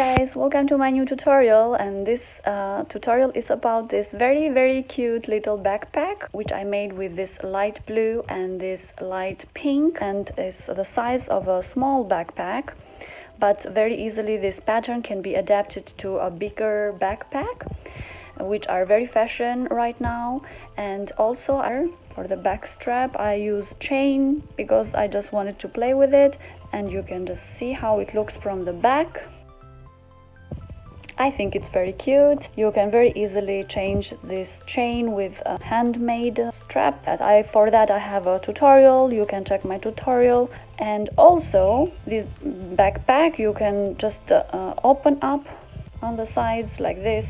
guys, welcome to my new tutorial, and this tutorial is about this very cute little backpack which I made with this light blue and this light pink, and it's the size of a small backpack, but very easily this pattern can be adapted to a bigger backpack, which are very fashion right now. And also for the back strap I use chain because I just wanted to play with it, and you can just see how it looks from the back. I think it's very cute. You can very easily change this chain with a handmade strap. For that I have a tutorial. You can check my tutorial. And also this backpack you can just open up on the sides like this,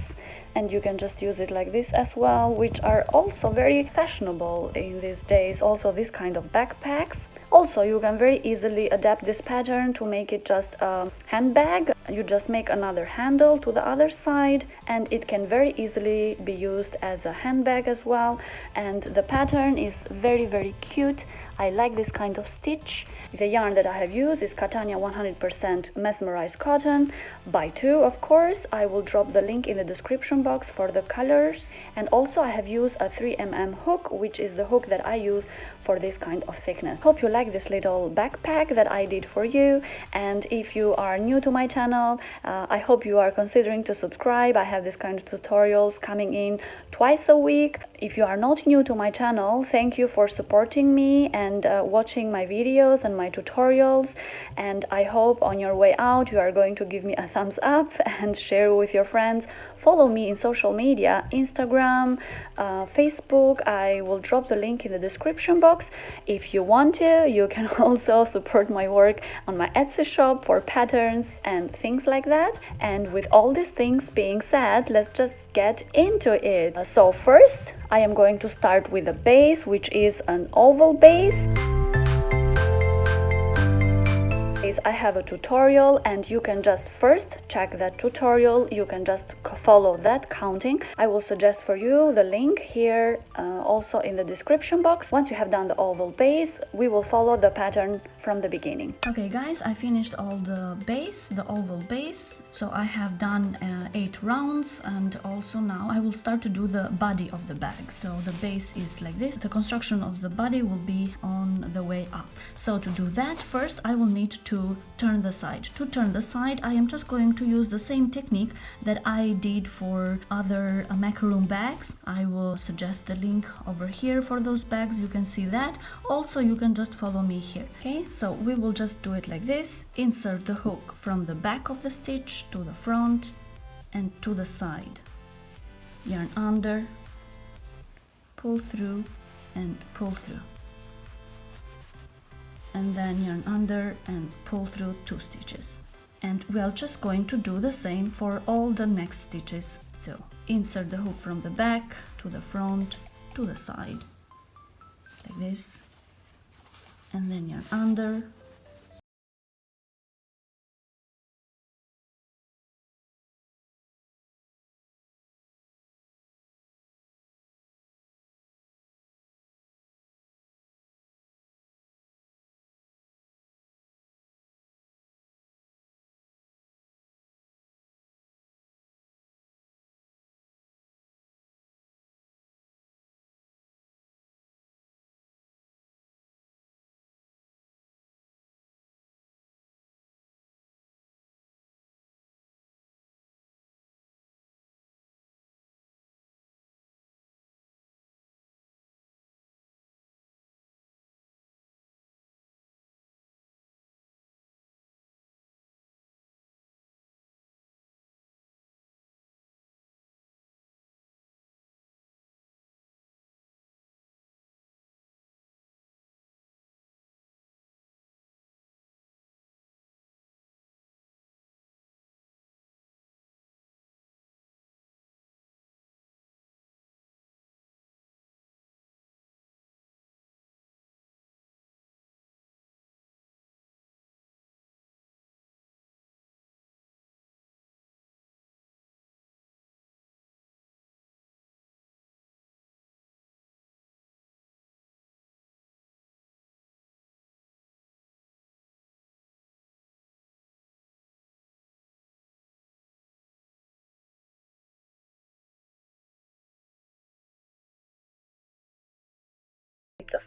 and you can just use it like this as well, which are also very fashionable in these days, also this kind of backpacks. Also, you can very easily adapt this pattern to make it just a handbag. You just make another handle to the other side, and it can very easily be used as a handbag as well. And the pattern is very cute. I like this kind of stitch. The yarn that I have used is Catania 100% mesmerized cotton by 2, of course. I will drop the link in the description box for the colors. And also I have used a 3mm hook, which is the hook that I use for this kind of thickness. Hope you like this little backpack that I did for you. And if you are new to my channel, I hope you are considering to subscribe. I have this kind of tutorials coming in twice a week. If you are not new to my channel, thank you for supporting me and watching my videos and my tutorials. And I hope on your way out you are going to give me a thumbs up and share with your friends. Follow me in social media, Instagram, Facebook. I will drop the link in the description box. If you want to, you can also support my work on my Etsy shop for patterns and things like that. And with all these things being said, let's just get into it. So first, I am going to start with the base, which is an oval base. I have a tutorial, and you can just first check that tutorial. You can just follow that counting. I will suggest for you the link here, also in the description box. Once you have done the oval base, we will follow the pattern from the beginning. Okay guys, I finished all the oval base. So I have done 8 rounds, and also now I will start to do the body of the bag. So the base is like this. The construction of the body will be on the way up. So to do that, first I will need to turn the side. To turn the side, I am just going to use the same technique that I did for other macaroon bags. I will suggest the link over here for those bags. You can see that. Also, you can just follow me here. Okay, so we will just do it like this. Insert the hook from the back of the stitch to the front and to the side. Yarn under, pull through and pull through. And then yarn under and pull through 2 stitches. And we are just going to do the same for all the next stitches. So insert the hook from the back to the front to the side like this, and then yarn under,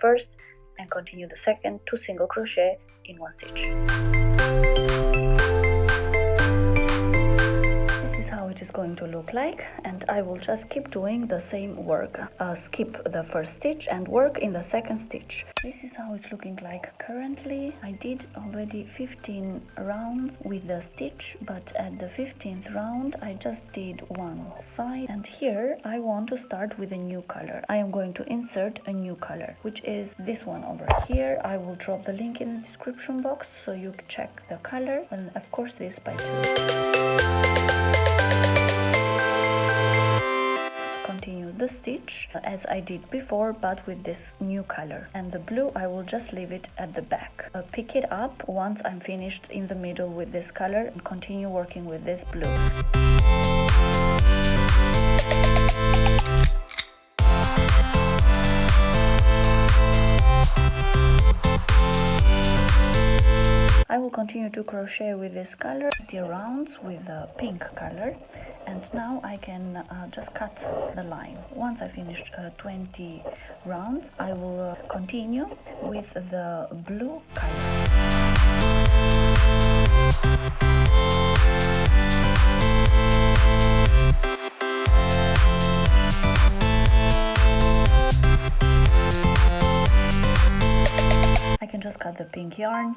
first and continue the second 2 single crochet in 1 stitch. It is going to look like, and I will just keep doing the same work. Skip the first stitch and work in the second stitch. This is how it's looking like currently. I did already 15 rounds with the stitch, but at the 15th round I just did one side, and here I want to start with a new color. I am going to insert a new color, which is this one over here. I will drop the link in the description box so you can check the color, and of course this by 2. Continue the stitch as I did before, but with this new color, and the blue I will just leave it at the back. Pick it up once I'm finished in the middle with this color and continue working with this blue. I will continue to crochet with this color 30 rounds with the pink color, and now I can just cut the line. Once I finished 20 rounds, I will continue with the blue color. I can just cut the pink yarn,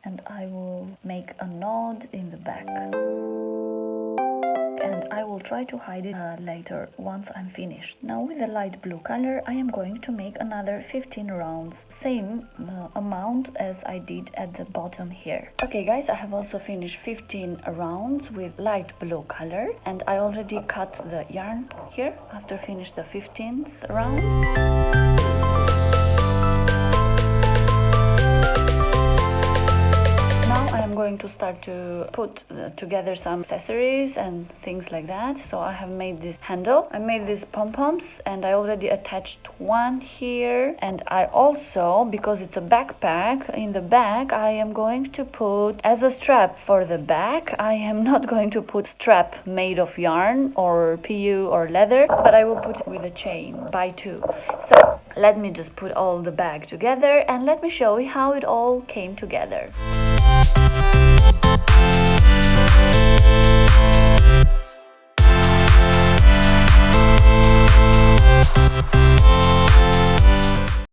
and I will make a knot in the back, and I will try to hide it later once I'm finished. Now with the light blue color I am going to make another 15 rounds, same amount as I did at the bottom here. Okay guys, I have also finished 15 rounds with light blue color, and I already cut the yarn here after finish the 15th round. I'm going to start to put together some accessories and things like that. So I have made this handle, I made these pom-poms, and I already attached one here, and I also, because it's a backpack, in the back I am going to put as a strap for the back. I am not going to put strap made of yarn or PU or leather, but I will put it with a chain by 2. So let me just put all the bag together and let me show you how it all came together.